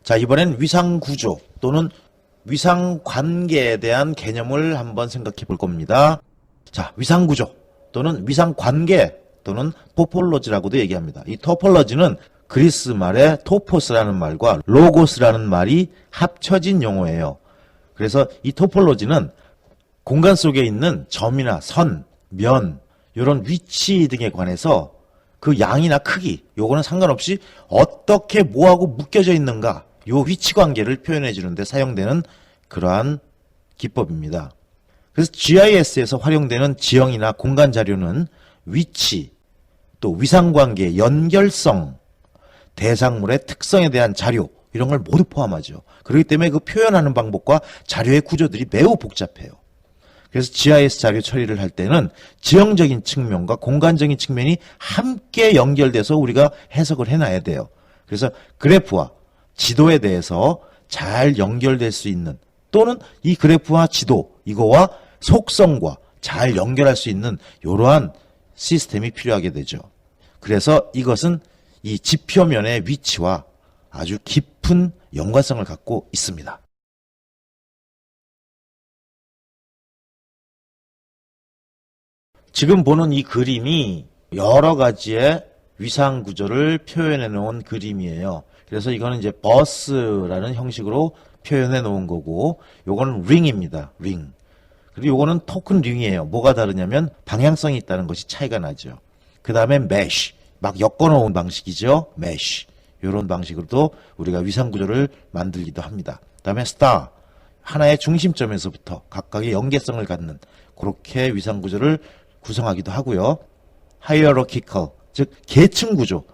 자, 이번엔 위상구조 또는 위상관계에 대한 개념을 한번 생각해 볼 겁니다. 자, 위상구조 또는 위상관계 또는 토폴로지라고도 얘기합니다. 이 토폴로지는 그리스 말의 토포스라는 말과 로고스라는 말이 합쳐진 용어예요. 그래서 이 토폴로지는 공간 속에 있는 점이나 선, 면, 이런 위치 등에 관해서 그 양이나 크기, 요거는 상관없이 어떻게 뭐하고 묶여져 있는가, 요 위치 관계를 표현해 주는데 사용되는 그러한 기법입니다. 그래서 GIS에서 활용되는 지형이나 공간 자료는 위치, 또 위상관계, 연결성, 대상물의 특성에 대한 자료, 이런 걸 모두 포함하죠. 그렇기 때문에 그 표현하는 방법과 자료의 구조들이 매우 복잡해요. 그래서 GIS 자료 처리를 할 때는 지형적인 측면과 공간적인 측면이 함께 연결돼서 우리가 해석을 해놔야 돼요. 그래서 그래프와 지도에 대해서 잘 연결될 수 있는, 또는 이 그래프와 지도, 이거와 속성과 잘 연결할 수 있는 이러한 시스템이 필요하게 되죠. 그래서 이것은 이 지표면의 위치와 아주 깊은 연관성을 갖고 있습니다. 지금 보는 이 그림이 여러 가지의 위상 구조를 표현해 놓은 그림이에요. 그래서 이거는 이제 버스라는 형식으로 표현해 놓은 거고, 요거는 링입니다. 링. 그리고 요거는 토큰 링이에요. 뭐가 다르냐면 방향성이 있다는 것이 차이가 나죠. 그 다음에 메쉬, 막 엮어 놓은 방식이죠. 메쉬. 요런 방식으로도 우리가 위상 구조를 만들기도 합니다. 그 다음에 스타, 하나의 중심점에서부터 각각의 연계성을 갖는 그렇게 위상 구조를 구성하기도 하고요. hierarchical, 즉 계층 구조.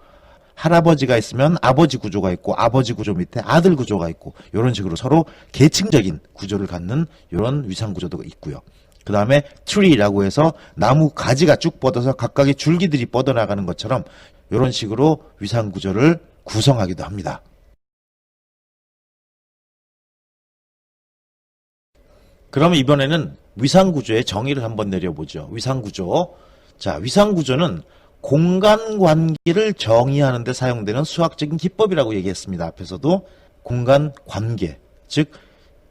할아버지가 있으면 아버지 구조가 있고, 아버지 구조 밑에 아들 구조가 있고, 이런 식으로 서로 계층적인 구조를 갖는 이런 위상 구조도 있고요. 그 다음에 tree라고 해서 나무 가지가 쭉 뻗어서 각각의 줄기들이 뻗어나가는 것처럼 이런 식으로 위상 구조를 구성하기도 합니다. 그럼 이번에는 위상 구조의 정의를 한번 내려보죠. 위상 구조. 자, 위상 구조는 공간 관계를 정의하는 데 사용되는 수학적인 기법이라고 얘기했습니다. 앞에서도 공간 관계, 즉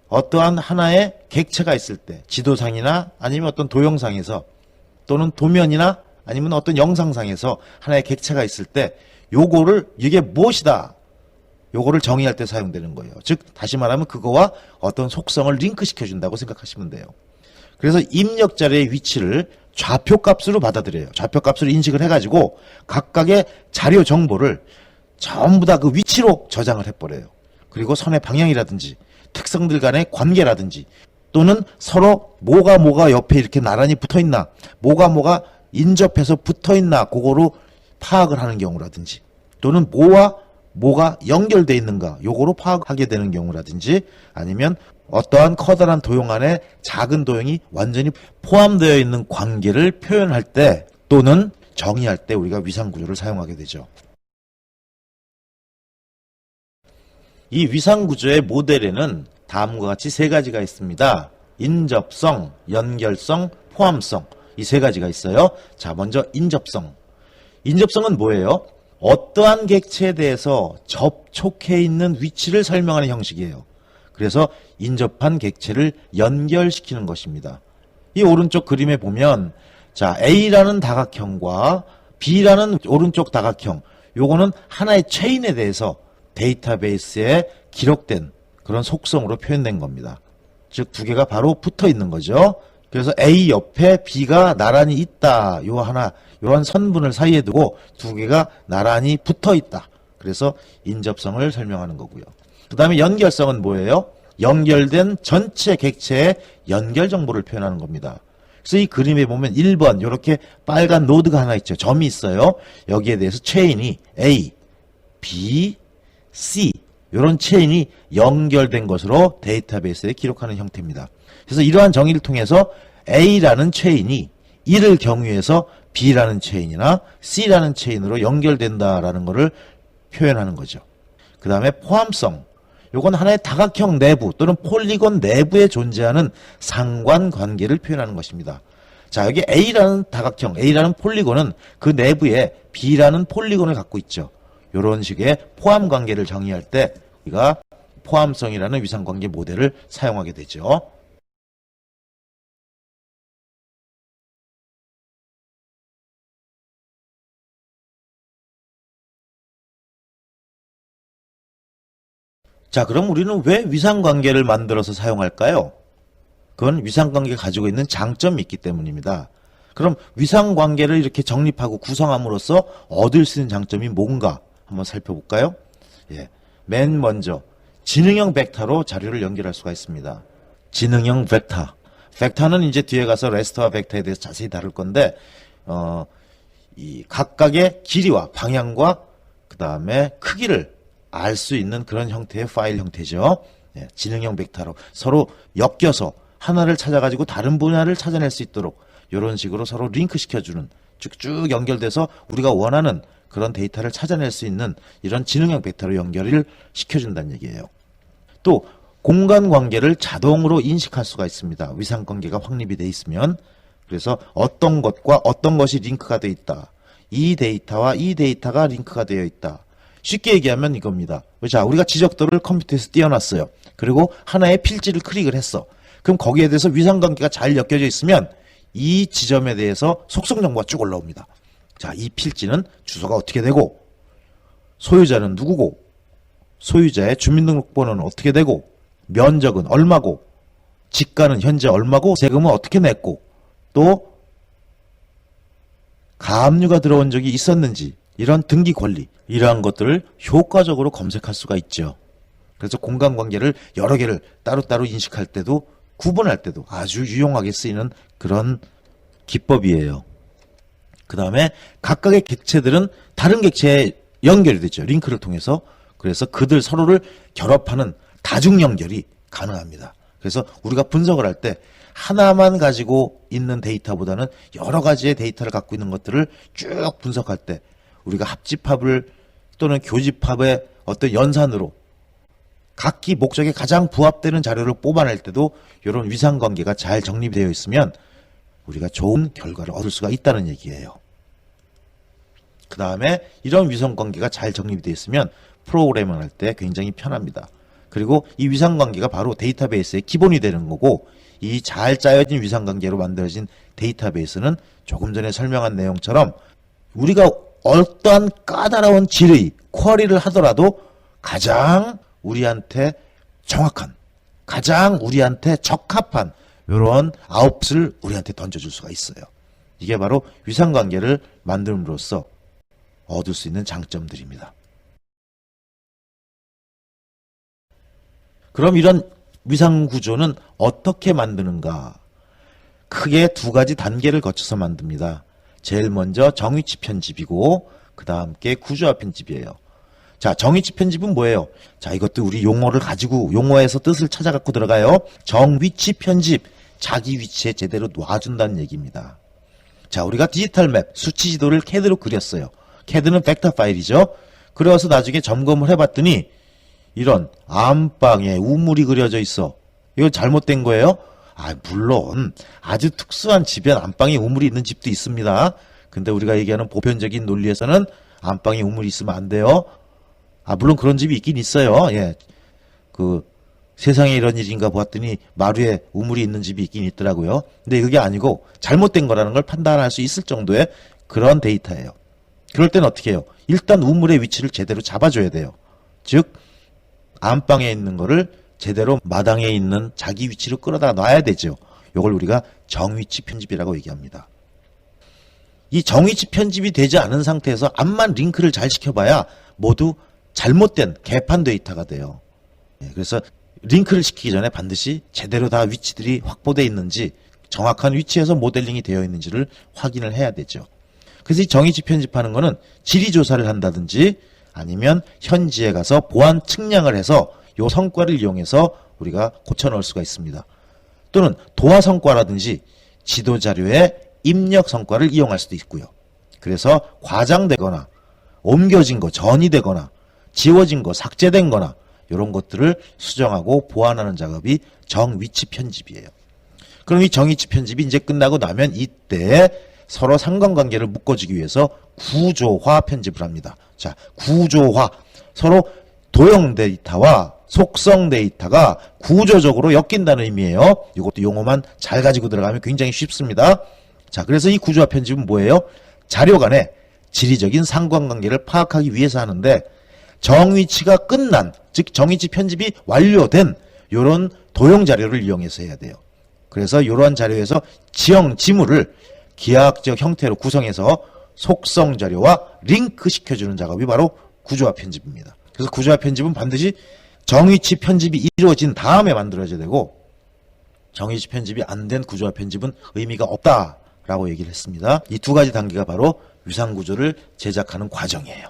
어떠한 하나의 객체가 있을 때 지도상이나 아니면 어떤 도형상에서 또는 도면이나 아니면 어떤 영상상에서 하나의 객체가 있을 때 요거를 이게 무엇이다, 요거를 정의할 때 사용되는 거예요. 즉 다시 말하면 그거와 어떤 속성을 링크시켜 준다고 생각하시면 돼요. 그래서 입력 자료의 위치를 좌표값으로 받아들여요. 좌표값으로 인식을 해가지고 각각의 자료 정보를 전부 다 그 위치로 저장을 해버려요. 그리고 선의 방향이라든지 특성들 간의 관계라든지, 또는 서로 뭐가 옆에 이렇게 나란히 붙어있나, 뭐가 인접해서 붙어있나, 그거로 파악을 하는 경우라든지, 또는 뭐가 연결되어 있는가, 요거로 파악하게 되는 경우라든지, 아니면 어떠한 커다란 도형 안에 작은 도형이 완전히 포함되어 있는 관계를 표현할 때 또는 정의할 때 우리가 위상구조를 사용하게 되죠. 이 위상구조의 모델에는 다음과 같이 세 가지가 있습니다. 인접성, 연결성, 포함성, 이 세 가지가 있어요. 자, 먼저 인접성. 인접성은 뭐예요? 어떠한 객체에 대해서 접촉해 있는 위치를 설명하는 형식이에요. 그래서 인접한 객체를 연결시키는 것입니다. 이 오른쪽 그림에 보면, 자, A라는 다각형과 B라는 오른쪽 다각형, 요거는 하나의 체인에 대해서 데이터베이스에 기록된 그런 속성으로 표현된 겁니다. 즉 두 개가 바로 붙어 있는 거죠. 그래서 A 옆에 B가 나란히 있다, 요런 선분을 사이에 두고 두 개가 나란히 붙어 있다. 그래서 인접성을 설명하는 거고요. 그 다음에 연결성은 뭐예요? 연결된 전체 객체의 연결 정보를 표현하는 겁니다. 그래서 이 그림에 보면 1번 이렇게 빨간 노드가 하나 있죠. 점이 있어요. 여기에 대해서 체인이 A, B, C, 이런 체인이 연결된 것으로 데이터베이스에 기록하는 형태입니다. 그래서 이러한 정의를 통해서 A라는 체인이 이를 경유해서 B라는 체인이나 C라는 체인으로 연결된다라는 것을 표현하는 거죠. 그 다음에 포함성. 요건 하나의 다각형 내부 또는 폴리곤 내부에 존재하는 상관관계를 표현하는 것입니다. 자, 여기 A라는 다각형, A라는 폴리곤은 그 내부에 B라는 폴리곤을 갖고 있죠. 이런 식의 포함관계를 정의할 때 우리가 포함성이라는 위상관계 모델을 사용하게 되죠. 자, 그럼 우리는 왜 위상관계를 만들어서 사용할까요? 그건 위상관계가 가지고 있는 장점이 있기 때문입니다. 그럼 위상관계를 이렇게 정립하고 구성함으로써 얻을 수 있는 장점이 뭔가 한번 살펴볼까요? 예, 맨 먼저 지능형 벡터로 자료를 연결할 수가 있습니다. 지능형 벡터. 벡터는 이제 뒤에 가서 레스터와 벡터에 대해서 자세히 다룰 건데 이 각각의 길이와 방향과 그 다음에 크기를 알 수 있는 그런 형태의 파일 형태죠. 예, 지능형 벡터로 서로 엮여서 하나를 찾아가지고 다른 분야를 찾아낼 수 있도록 이런 식으로 서로 링크 시켜주는 쭉쭉 연결돼서 우리가 원하는 그런 데이터를 찾아낼 수 있는 이런 지능형 벡터로 연결을 시켜준다는 얘기예요. 또 공간 관계를 자동으로 인식할 수가 있습니다. 위상 관계가 확립이 돼 있으면. 그래서 어떤 것과 어떤 것이 링크가 돼 있다. 이 데이터와 이 데이터가 링크가 되어 있다. 쉽게 얘기하면 이겁니다. 자, 우리가 지적도를 컴퓨터에서 띄워놨어요. 그리고 하나의 필지를 클릭을 했어. 그럼 거기에 대해서 위상관계가 잘 엮여져 있으면 이 지점에 대해서 속성 정보가 쭉 올라옵니다. 자, 이 필지는 주소가 어떻게 되고, 소유자는 누구고, 소유자의 주민등록번호는 어떻게 되고, 면적은 얼마고, 지가는 현재 얼마고, 세금은 어떻게 냈고, 또 가압류가 들어온 적이 있었는지, 이런 등기 권리, 이러한 것들을 효과적으로 검색할 수가 있죠. 그래서 공간관계를 여러 개를 따로따로 인식할 때도 구분할 때도 아주 유용하게 쓰이는 그런 기법이에요. 그 다음에 각각의 객체들은 다른 객체에 연결이 되죠. 링크를 통해서. 그래서 그들 서로를 결합하는 다중 연결이 가능합니다. 그래서 우리가 분석을 할 때 하나만 가지고 있는 데이터보다는 여러 가지의 데이터를 갖고 있는 것들을 쭉 분석할 때 우리가 합집합을 또는 교집합의 어떤 연산으로 각기 목적에 가장 부합되는 자료를 뽑아낼 때도 이런 위상관계가 잘 정립되어 있으면 우리가 좋은 결과를 얻을 수가 있다는 얘기예요. 그 다음에 이런 위상관계가 잘 정립되어 있으면 프로그래밍을 할 때 굉장히 편합니다. 그리고 이 위상관계가 바로 데이터베이스의 기본이 되는 거고, 이 잘 짜여진 위상관계로 만들어진 데이터베이스는 조금 전에 설명한 내용처럼 우리가 어떠한 까다로운 질의, 쿼리를 하더라도 가장 우리한테 정확한, 가장 우리한테 적합한 이런 아웃풋을 우리한테 던져줄 수가 있어요. 이게 바로 위상관계를 만듦으로써 얻을 수 있는 장점들입니다. 그럼 이런 위상구조는 어떻게 만드는가? 크게 두 가지 단계를 거쳐서 만듭니다. 제일 먼저 정위치 편집이고 그 다음 게 구조화 편집이에요. 자, 정위치 편집은 뭐예요? 자, 이것도 우리 용어를 가지고 용어에서 뜻을 찾아갖고 들어가요. 정위치 편집, 자기 위치에 제대로 놔준다는 얘기입니다. 자, 우리가 디지털 맵, 수치 지도를 CAD로 그렸어요. CAD는 벡터 파일이죠. 그래서 나중에 점검을 해봤더니 이런 안방에 우물이 그려져 있어. 이거 잘못된 거예요? 아, 물론 아주 특수한 집엔 안방에 우물이 있는 집도 있습니다. 근데 우리가 얘기하는 보편적인 논리에서는 안방에 우물이 있으면 안 돼요. 아, 물론 그런 집이 있긴 있어요. 예. 세상에 이런 일인가 보았더니 마루에 우물이 있는 집이 있긴 있더라고요. 근데 그게 아니고 잘못된 거라는 걸 판단할 수 있을 정도의 그런 데이터예요. 그럴 땐 어떻게 해요? 일단 우물의 위치를 제대로 잡아줘야 돼요. 즉 안방에 있는 거를 제대로 마당에 있는 자기 위치로 끌어다 놔야 되죠. 이걸 우리가 정위치 편집이라고 얘기합니다. 이 정위치 편집이 되지 않은 상태에서 암만 링크를 잘 시켜봐야 모두 잘못된 개판 데이터가 돼요. 그래서 링크를 시키기 전에 반드시 제대로 다 위치들이 확보되어 있는지, 정확한 위치에서 모델링이 되어 있는지를 확인을 해야 되죠. 그래서 이 정위치 편집하는 거는 지리조사를 한다든지 아니면 현지에 가서 보안 측량을 해서 요 성과를 이용해서 우리가 고쳐넣을 수가 있습니다. 또는 도화 성과라든지 지도자료의 입력 성과를 이용할 수도 있고요. 그래서 과장되거나 옮겨진 거, 전이되거나 지워진 거, 삭제된 거나 이런 것들을 수정하고 보완하는 작업이 정위치 편집이에요. 그럼 이 정위치 편집이 이제 끝나고 나면 이때 서로 상관관계를 묶어주기 위해서 구조화 편집을 합니다. 자, 구조화. 서로 도형 데이터와 속성 데이터가 구조적으로 엮인다는 의미예요. 이것도 용어만 잘 가지고 들어가면 굉장히 쉽습니다. 자, 그래서 이 구조화 편집은 뭐예요? 자료 간의 지리적인 상관관계를 파악하기 위해서 하는데 정위치가 끝난, 즉 정위치 편집이 완료된 이런 도형 자료를 이용해서 해야 돼요. 그래서 이러한 자료에서 지형, 지물을 기하학적 형태로 구성해서 속성 자료와 링크 시켜주는 작업이 바로 구조화 편집입니다. 그래서 구조화 편집은 반드시 정위치 편집이 이루어진 다음에 만들어져야 되고 정위치 편집이 안 된 구조화 편집은 의미가 없다라고 얘기를 했습니다. 이 두 가지 단계가 바로 위상구조를 제작하는 과정이에요.